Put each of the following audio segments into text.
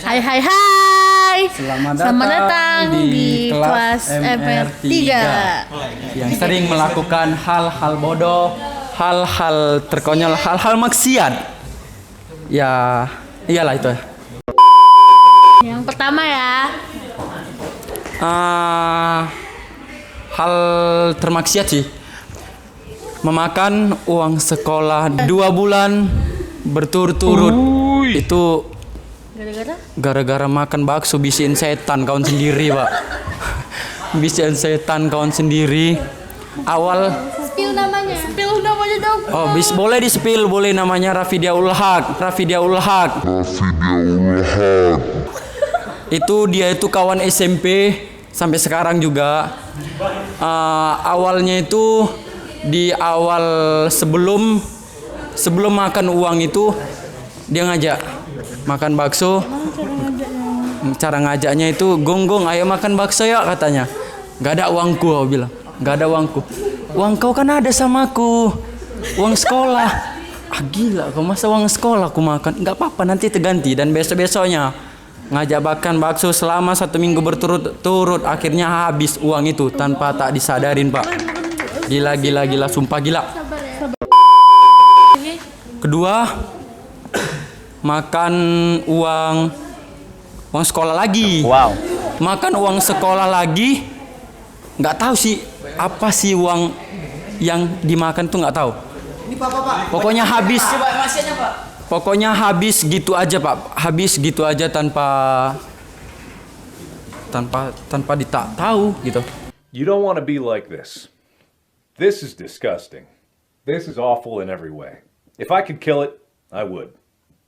Hai hai hai. Selamat datang di kelas MR3 yang sering melakukan hal-hal bodoh, hal-hal terkonyol, hal-hal maksiat. Ya, iyalah itu. Yang pertama ya. Hal termaksiat sih. Memakan uang sekolah 2 bulan berturut-turut. Itu gara-gara makan bakso bisiin setan kawan sendiri, Pak. Bisiin setan kawan sendiri. Awal Spill namanya dong. oh, boleh di-spill, boleh, namanya Rafidiaul Haq. Itu dia itu kawan SMP sampai sekarang juga. Awalnya itu di awal sebelum makan uang itu dia ngajak makan bakso. Cara ngajaknya itu, "Gonggong, ayo makan bakso ya," katanya. "Gak ada uangku," aku bilang. "Gak ada uangku." "Uang kau kan ada sama aku. Uang sekolah." "Ah, gila, kau masa uang sekolah aku makan?" "Gak apa-apa, nanti terganti." Dan besok-besoknya ngajak makan bakso selama 1 minggu berturut-turut. Akhirnya habis uang itu tanpa tak disadarin, Pak. Gila, sumpah gila. Kedua, makan uang sekolah lagi. Wow. Makan uang sekolah lagi. Nggak tahu sih apa sih uang yang dimakan tuh, nggak tahu. Pokoknya habis. Pokoknya habis gitu aja, Pak. Habis gitu aja tanpa tahu gitu. You don't want to be like this. This is disgusting. This is awful in every way. If I could kill it, I would.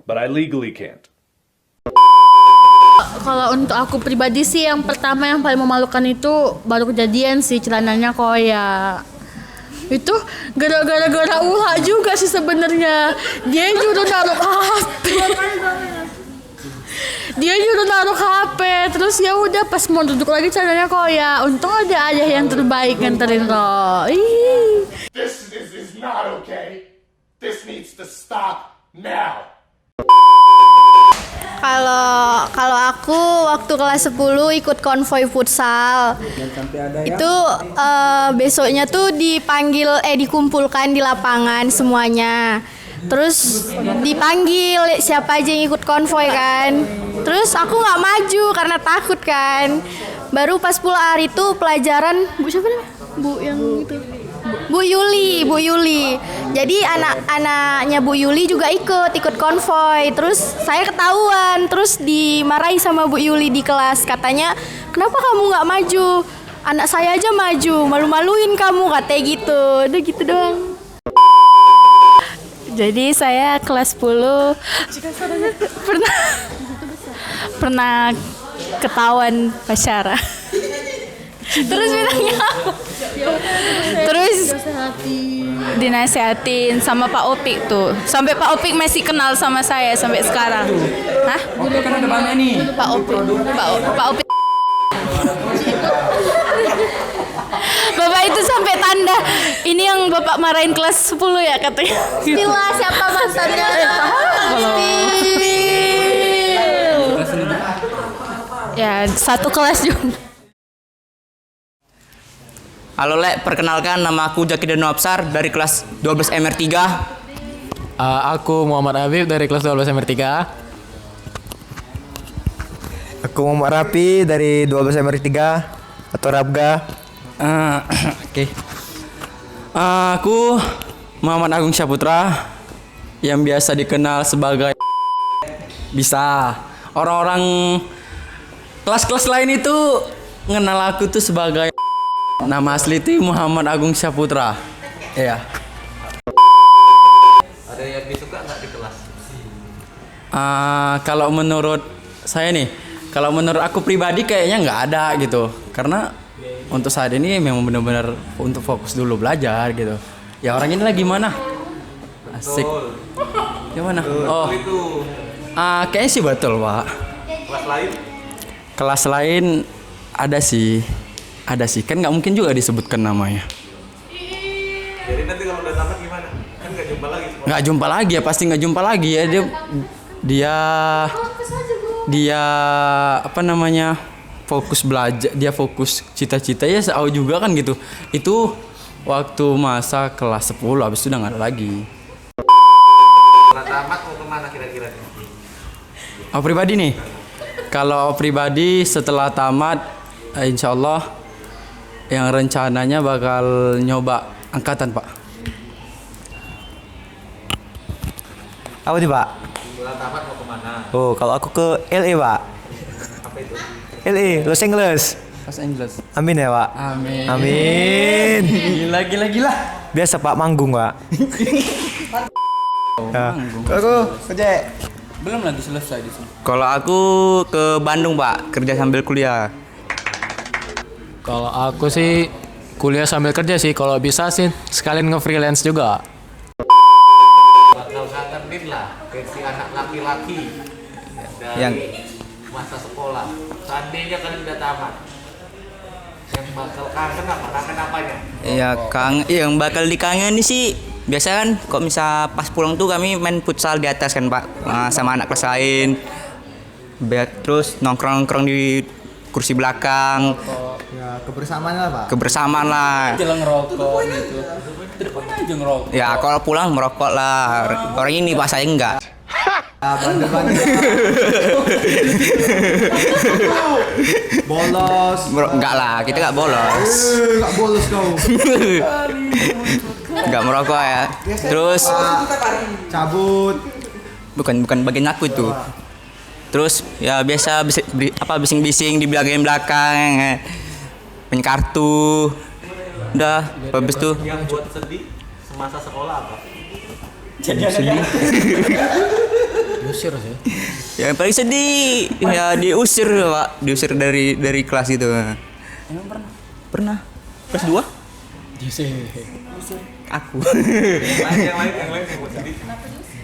But I legally can't. Kalau untuk aku pribadi sih, yang pertama yang paling memalukan itu baru kejadian sih, celananya koyak. Itu gara-gara ulah juga sih sebenarnya. Dia nyuruh naruh HP. Terus ya udah, pas mau duduk lagi celananya koyak. Untung ada ayah yang terbaik nganterin lo. This is not okay. This needs to stop now. Kalau aku waktu kelas 10 ikut konvoi futsal. Itu besoknya tuh dikumpulkan di lapangan semuanya. Terus dipanggil siapa aja yang ikut konvoi kan. Terus aku nggak maju karena takut kan. Baru pas pulang hari itu pelajaran Bu siapa namanya? Bu yang itu. Bu Yuli. Jadi anak-anaknya Bu Yuli juga ikut konvoi. Terus saya ketahuan, terus dimarahi sama Bu Yuli di kelas. Katanya, "Kenapa kamu nggak maju? Anak saya aja maju, malu-maluin kamu," katanya gitu. Udah gitu doang. Jadi saya kelas 10 pernah ketahuan pacaran. Terus bilangnya apa? Terus dinasehatin sama Pak Opik tuh. Sampai Pak Opik masih kenal sama saya sampai sekarang. Hah? Kan ada banyak nih. Pak Opik. Bapak itu sampai tanda, "Ini yang Bapak marahin kelas 10 ya," katanya. Stila siapa mantannya? Ya, satu kelas juga. Halo Lek, perkenalkan nama aku Jaki Danu Absar dari kelas 12 MR3. Aku Muhammad Habib dari kelas 12 MR3. Aku Muhammad Rapi dari 12 MR3 atau Rabga. Oke. Aku Muhammad Agung Syaputra yang biasa dikenal sebagai bisa. Orang-orang kelas-kelas lain itu mengenal aku tuh sebagai nama asli itu Muhammad Agung Syaputra. Iya. Ada yang disuka nggak di kelas? Kalau menurut saya nih, kalau menurut aku pribadi kayaknya nggak ada gitu. Karena untuk saat ini memang benar-benar untuk fokus dulu belajar gitu. Ya orang ini lagi mana? Asik. Gimana? Oh. Kayaknya sih betul, Pak. Kelas lain? Kelas lain ada sih. Kan nggak mungkin juga disebutkan namanya. Jadi nanti kalau udah tamat gimana? Kan nggak jumpa lagi. Nggak jumpa lagi ya, pasti nggak jumpa lagi ya. Dia dia apa namanya fokus belajar, dia fokus cita-cita ya aku juga kan gitu. Itu waktu masa kelas 10 habis itu udah nggak ada lagi. Tamat mau kemana kira-kira? Aku pribadi nih, kalau pribadi setelah tamat, insya Allah yang rencananya bakal nyoba angkatan Pak. Apa nih Pak? Setelah tamat mau kemana? Oh, kalau aku ke LA Pak. Apa itu? LA, Los Angeles. Los Angeles. Amin ya Pak. Amin. Amin. Gila. Biasa Pak manggung Pak. Aku kerja. Belum lagi selesai di sini. Kalau aku ke Bandung Pak, kerja sambil kuliah. Kalau aku sih kuliah sambil kerja sih. Kalau bisa sih sekalian nge-freelance juga. Bakal kangenin lah versi anak laki-laki dari Yang masa sekolah. Seandainya kalian udah tamat, yang bakal kangen apa? Kangen apanya? ya yang bakal dikangeni sih biasa kan kok misal pas pulang tuh kami main futsal di atas kan Pak, sama anak kelas lain. Terus nongkrong di kursi belakang. Ya, kebersamaan lah Pak. Kebersamaan lah. Jalan ngerokok gitu. Depannya aja ngerokok. Ya kalau pulang merokok lah. Orang ini pas saya enggak. Bolos. Enggak lah, kita enggak bolos. Enggak bolos kau. Enggak merokok ya. Terus Cabut. bukan bagian aku itu. Terus ya biasa bising-bising di belakang main kartu. Udah habis tuh Yang buat sedih semasa sekolah apa? Diusir sih. yang paling sedih ya diusir Pak, diusir dari kelas itu. Emang Pernah kelas 2 Diusir. aku. Yang lain yang buat sedih.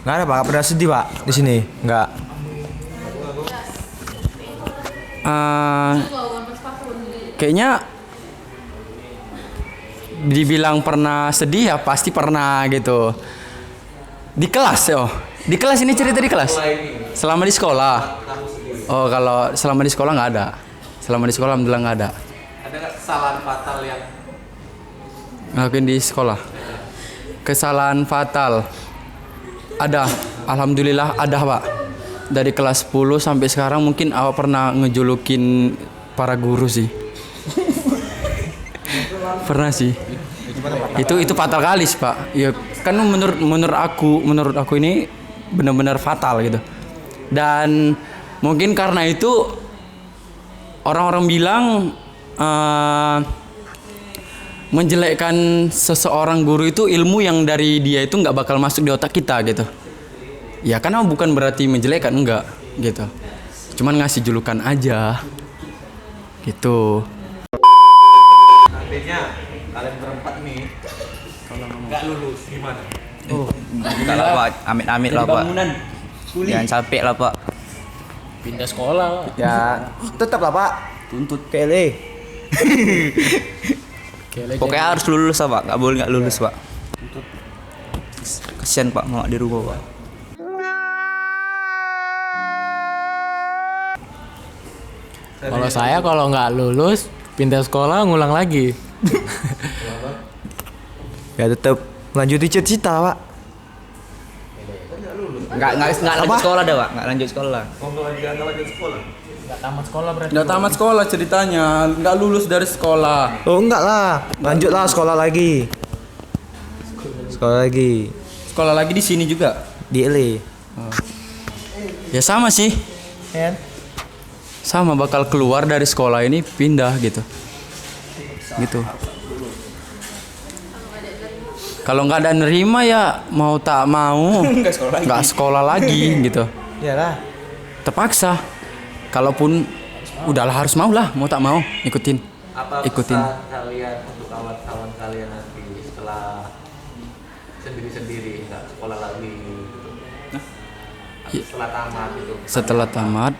Enggak ada Pak, nggak pernah sedih Pak di sini. Enggak. Kayaknya dibilang pernah sedih ya pasti pernah gitu. Di kelas ya. Di kelas ini cerita di kelas. Selama di sekolah. Oh kalau selama di sekolah nggak ada. Selama di sekolah alhamdulillah nggak ada. Ada nggak kesalahan fatal yang Ngelakuin di sekolah. Kesalahan fatal. Ada. Alhamdulillah ada Pak. Dari kelas 10 sampai sekarang mungkin awak pernah ngejulukin para guru sih. Pernah sih. Itu fatal kali sih Pak. Ya kan menurut aku ini benar-benar fatal gitu. Dan mungkin karena itu orang-orang bilang menjelekkan seseorang guru itu ilmu yang dari dia itu nggak bakal masuk di otak kita gitu. Ya karena bukan berarti menjelekkan, enggak gitu. Cuman ngasih julukan aja gitu. seandainya kalian berempat nih nggak lulus gimana? Enggak lah Pak, amit-amit lah Pak. Jangan sampai lah Pak. Pindah sekolah. Ya, tetap lah Pak. Tuntut ke LA. Pokoknya harus lulus lah Pak, nggak boleh nggak lulus Pak. Kasian Pak mau di rumah Pak. Kalau saya kalau nggak lulus pindah sekolah ngulang lagi. Ya tetap lanjutin cita-cita Pak. Nggak lanjut sekolah dah Pak, nggak lanjut sekolah. Nggak tamat sekolah ceritanya, nggak lulus dari sekolah. Oh enggak lah, lanjutlah sekolah lagi. Sekolah lagi Sekolah lagi di sini juga. di LA. Ya sama sih. Sama bakal keluar dari sekolah ini pindah gitu. Gitu. Kalau nggak ada nerima ya mau tak mau nggak sekolah lagi gitu. Iyalah. Terpaksa. Kalaupun udahlah harus mau lah, mau tak mau ikutin. Ikutin. Pesan kalian untuk kawan-kawan kalian nanti setelah sendiri-sendiri nggak sekolah lagi gitu. Setelah tamat gitu. Setelah tamat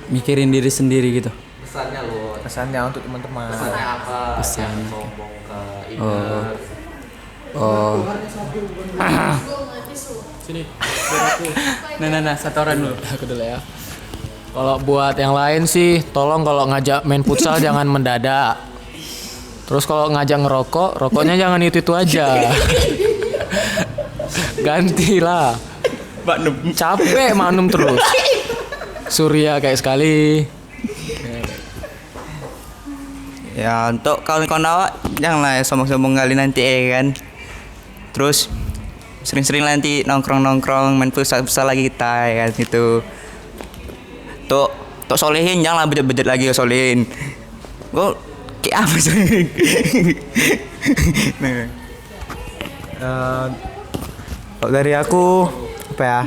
mikirin diri sendiri gitu. Pesannya loh. Pesannya untuk teman-teman. Pesannya apa? Pesan. Jangan sombong ke inner. Sini. Nah, satu orang dulu. Aku dulu ya. Kalau buat yang lain sih, tolong kalau ngajak main futsal jangan mendadak. Terus kalau ngajak ngerokok, rokoknya jangan itu aja. Gantilah. Capek maknum terus. Surya kayak sekali. Ya untuk kawan-kawan awak janganlah ya sombong-sombong kali nanti kan. Terus sering-sering nanti nongkrong-nongkrong main futsal lagi kita ya kan itu. Tuh solehin janganlah bejat-bejat lagi solehin. Gue kayak apa sih? Kalau dari aku apa ya?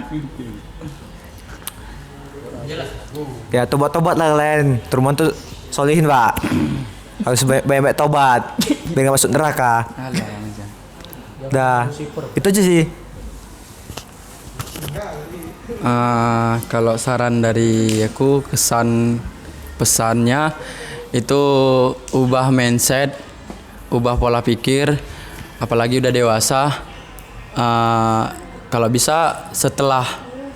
Ya tobat-tobat lah kalian. Teruman tuh solihin pak. Harus banyak-banyak tobat biar gak masuk neraka. Dah, itu aja sih. Kalau saran dari aku, pesannya itu ubah mindset, ubah pola pikir, apalagi udah dewasa. Kalau bisa setelah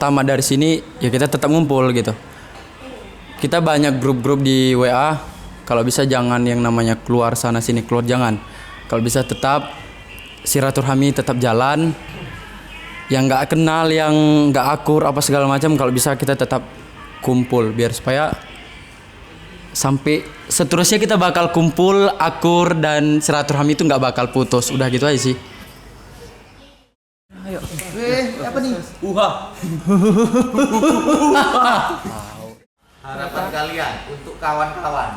tamat dari sini ya kita tetap ngumpul gitu. Kita banyak grup-grup di WA. Kalau bisa jangan yang namanya keluar sana sini keluar, jangan. Kalau bisa tetap silaturahmi tetap jalan. Yang nggak kenal, yang nggak akur apa segala macam, kalau bisa kita tetap kumpul biar supaya sampai seterusnya kita bakal kumpul, akur dan silaturahmi itu nggak bakal putus. Udah gitu aja sih. Harapan kalian untuk kawan-kawan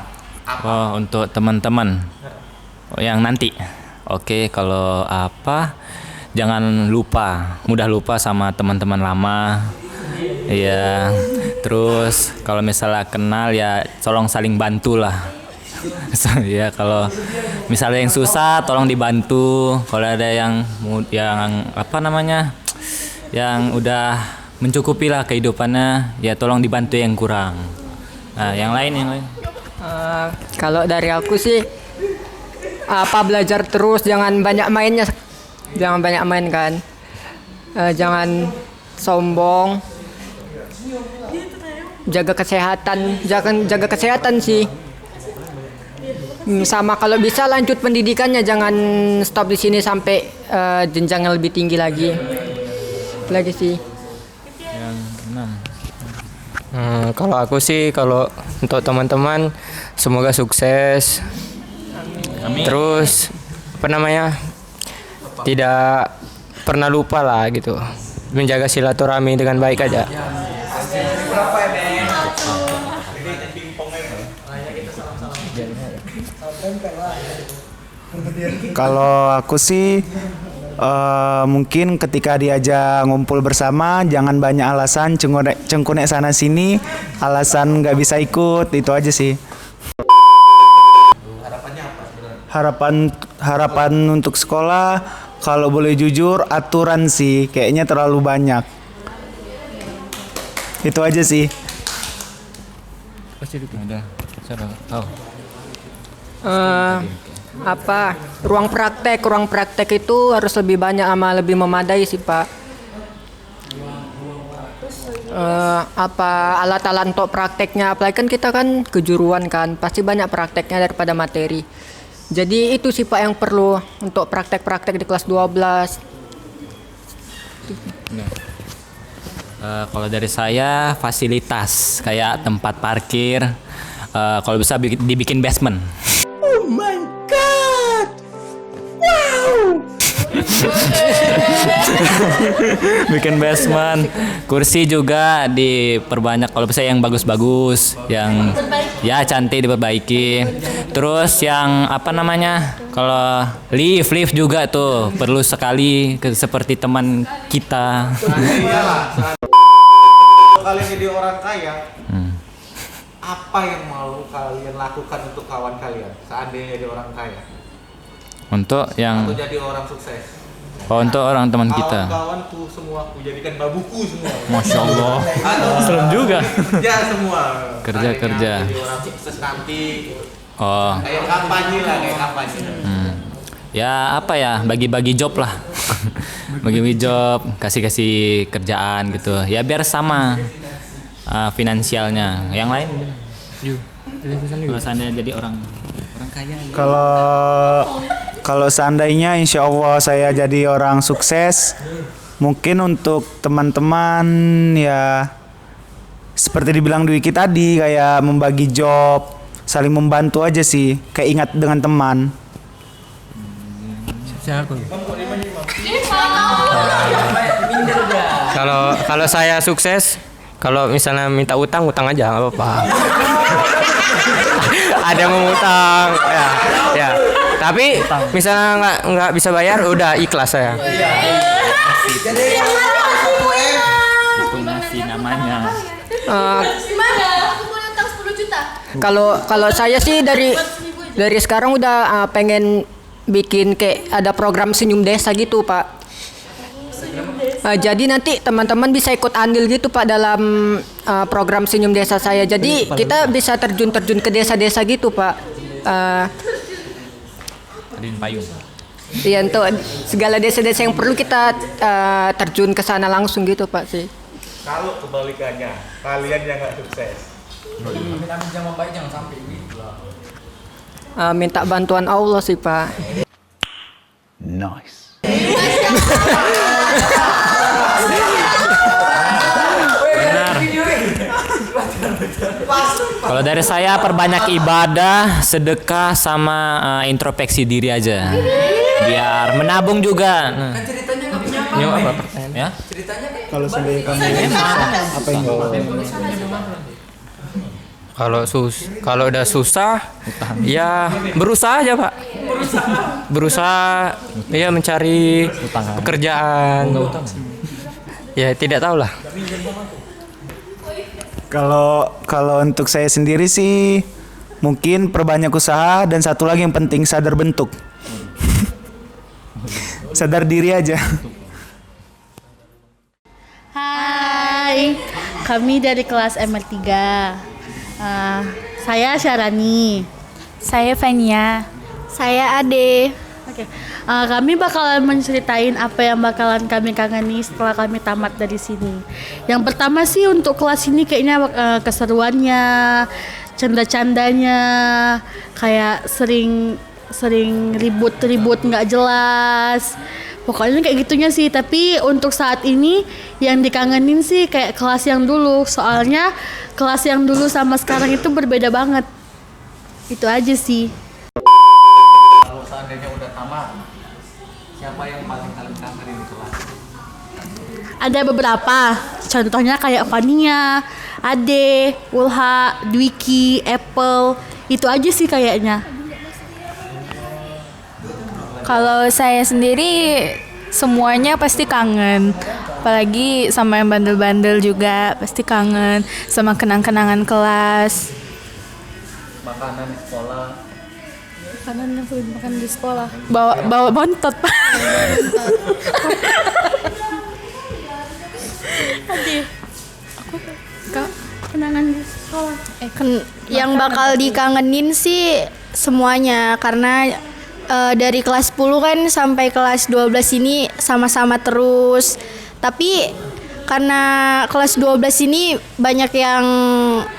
apa? Oh, untuk teman-teman yang nanti. Oke, kalau apa? Jangan mudah lupa sama teman-teman lama. Iya. Terus kalau misalnya kenal ya tolong saling bantu lah. Ya kalau misalnya yang susah tolong dibantu. Kalau ada yang apa namanya? Yang udah mencukupi lah kehidupannya, ya tolong dibantu yang kurang. Nah, yang lain. Kalau dari aku sih belajar terus, jangan banyak mainnya. Jangan banyak main kan. Jangan sombong. Jaga kesehatan sih. Sama kalau bisa lanjut pendidikannya, jangan stop di sini sampai jenjang yang lebih tinggi lagi. Lagi sih. Yang 6. Kalau aku sih, kalau untuk teman-teman semoga sukses. Amin. Terus tidak pernah lupa lah gitu, menjaga silaturahmi dengan baik aja. Kalau aku sih mungkin ketika diajak ngumpul bersama jangan banyak alasan cengkunek sana sini, alasan nggak bisa ikut, itu aja sih. Harapan untuk sekolah, kalau boleh jujur aturan sih kayaknya terlalu banyak. Itu aja sih. Udah. Tahu. Ruang praktek itu harus lebih banyak sama lebih memadai sih Pak. Alat-alat untuk prakteknya, apalagi kan kita kan kejuruan kan, pasti banyak prakteknya daripada materi. Jadi itu sih Pak yang perlu untuk praktek-praktek di kelas 12. Kalau dari saya fasilitas kayak tempat parkir, kalau bisa dibikin basement. Oh my god! Wow! Bikin basement, kursi juga diperbanyak kalau bisa yang bagus-bagus, yang ya cantik diperbaiki. Terus yang kalau lift juga tuh perlu sekali seperti teman kita. Kalian jadi orang kaya, apa yang mau kalian lakukan untuk kawan kalian seandainya jadi orang kaya? Untuk yang Atau jadi orang sukses? untuk orang teman kita. Kawan-kawanku semua ku jadikan babuku semua. Masya Allah. Serem juga. Kerja semua. Kerja. Jadi orang sukses nanti. Oh. Kayak kampanye. Ya bagi-bagi job lah. Bagi-bagi job, kasih kerjaan gitu. Ya biar sama. finansialnya. Yang lain kalau seandainya jadi orang kaya. Kalau seandainya insya Allah saya jadi orang sukses, mungkin untuk teman-teman ya seperti dibilang Dwiki tadi, kayak membagi job, saling membantu aja sih, kayak ingat dengan teman. Kalau saya sukses, kalau misalnya minta utang aja nggak apa-apa. Ada yang mau utang, ya. Tapi misalnya nggak bisa bayar, udah ikhlas saya. Itu nasi namanya. Kalau saya sih dari sekarang udah pengen bikin kayak ada program senyum desa gitu Pak. Jadi nanti teman-teman bisa ikut andil gitu Pak dalam program senyum desa saya. Jadi kita bisa terjun ke desa-desa gitu Pak. Adin payung. Iya, untuk segala desa-desa yang perlu kita terjun ke sana langsung gitu Pak sih. Kalau kebalikannya, kalian yang nggak sukses. Jangan baik, jangan sampai gitu lah. Minta bantuan Allah sih Pak. Nice. Benar. Kalau dari saya perbanyak ibadah, sedekah sama introspeksi diri aja. Biar menabung juga. Nah. Kan ceritanya nggak punya apa? Apa pertanyaan? Ya? Ceritanya kan Kalau seandainya kamu apa yang Kalau udah susah, ya berusaha aja Pak. Berusaha, ya mencari pekerjaan. Ya tidak tahu lah. Kalau untuk saya sendiri sih mungkin perbanyak usaha, dan satu lagi yang penting sadar bentuk. Sadar diri aja. Hai, kami dari kelas MR3. Saya Syarani. Saya Fania. Saya Ade. Oke, kami bakalan menceritain apa yang bakalan kami kangeni setelah kami tamat dari sini. Yang pertama sih untuk kelas ini kayaknya keseruannya, canda-candanya, kayak sering ribut nggak jelas. Pokoknya kayak gitunya sih. Tapi untuk saat ini yang dikangenin sih kayak kelas yang dulu. Soalnya kelas yang dulu sama sekarang itu berbeda banget. Itu aja sih. Kalau seandainya udah tamat, siapa yang paling kalian kangenin di kelas? Ada beberapa. Contohnya kayak Fania, Ade, Ulha, Dwiki, Apple. Itu aja sih kayaknya. Kalau saya sendiri semuanya pasti kangen. Apalagi sama yang bandel-bandel juga pasti kangen. Sama kenang-kenangan kelas. Makanan di sekolah. Makanan yang sering makan di sekolah. Bawa bontot. Ade, kenangan di sekolah. Yang bakal dikangenin sih semuanya, karena dari kelas 10 kan sampai kelas 12 ini sama-sama terus. Tapi karena kelas 12 ini banyak yang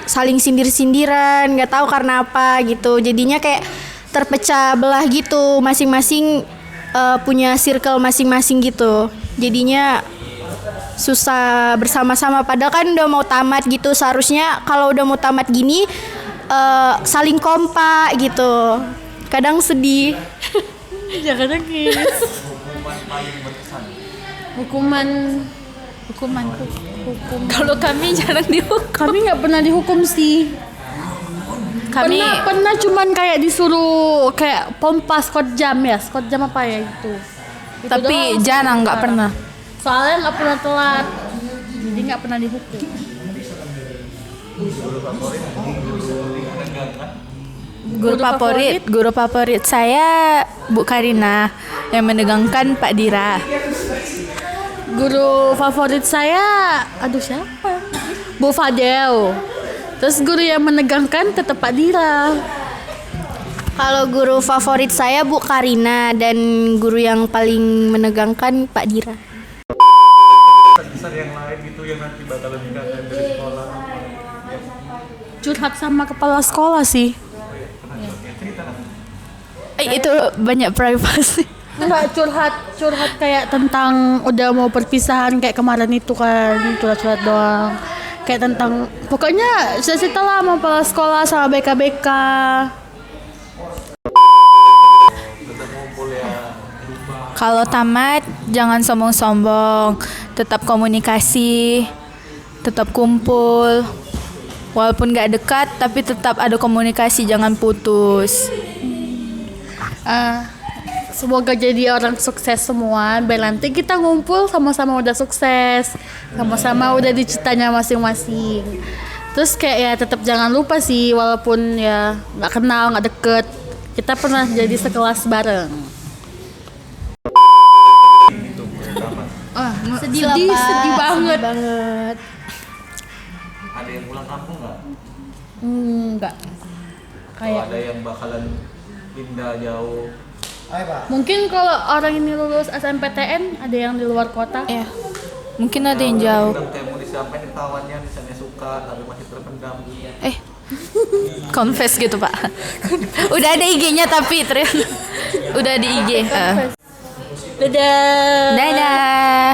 saling sindir-sindiran, nggak tahu karena apa gitu. Jadinya kayak terpecah belah gitu, masing-masing punya circle masing-masing gitu. Jadinya susah bersama-sama, padahal kan udah mau tamat gitu. Seharusnya kalau udah mau tamat gini saling kompak gitu. Kadang sedih. Jangan nangis. Hukuman. Kalau kami jarang dihukum. Kami nggak pernah dihukum sih. Kami pernah cuman kayak disuruh kayak pompa skot jam apa ya itu. tapi doang. jarang, nggak pernah. Soalnya nggak pernah telat, jadi nggak pernah dihukum. Guru favorit saya Bu Karina, yang menegangkan Pak Dira. Guru favorit saya, siapa? Bu Fadel. Terus guru yang menegangkan tetap Pak Dira. Kalau guru favorit saya Bu Karina, dan guru yang paling menegangkan Pak Dira. Pesan yang lain gitu yang nanti bakalan dikangen dari sekolah. curhat sama kepala sekolah sih. Itu banyak privasi. Enggak, curhat kayak tentang udah mau perpisahan kayak kemarin itu kan, curhat doang. Kayak tentang pokoknya cerita lah sama kepala sekolah sama BK-BK. Kalau tamat jangan sombong-sombong, tetap komunikasi, tetap kumpul. Walaupun gak dekat tapi tetap ada komunikasi, jangan putus. Semoga jadi orang sukses semua. Biar nanti kita ngumpul sama-sama udah sukses, sama-sama udah di citanya masing-masing. Terus kayak ya tetap jangan lupa sih, walaupun ya nggak kenal, nggak deket, kita pernah jadi sekelas bareng. Sedih lah, Pak. Sedih banget. Ada yang pulang kampung nggak? Enggak. Kalau ada yang bakalan pindah jauh. Mungkin kalau orang ini lulus SNMPTN ada yang di luar kota. Ya, mungkin ada yang jauh. Kayak mau disampaikan kawannya misalnya suka tapi masih terpendam. Confess gitu Pak. Udah ada IG-nya tapi udah di IG. Dadah. Dadah.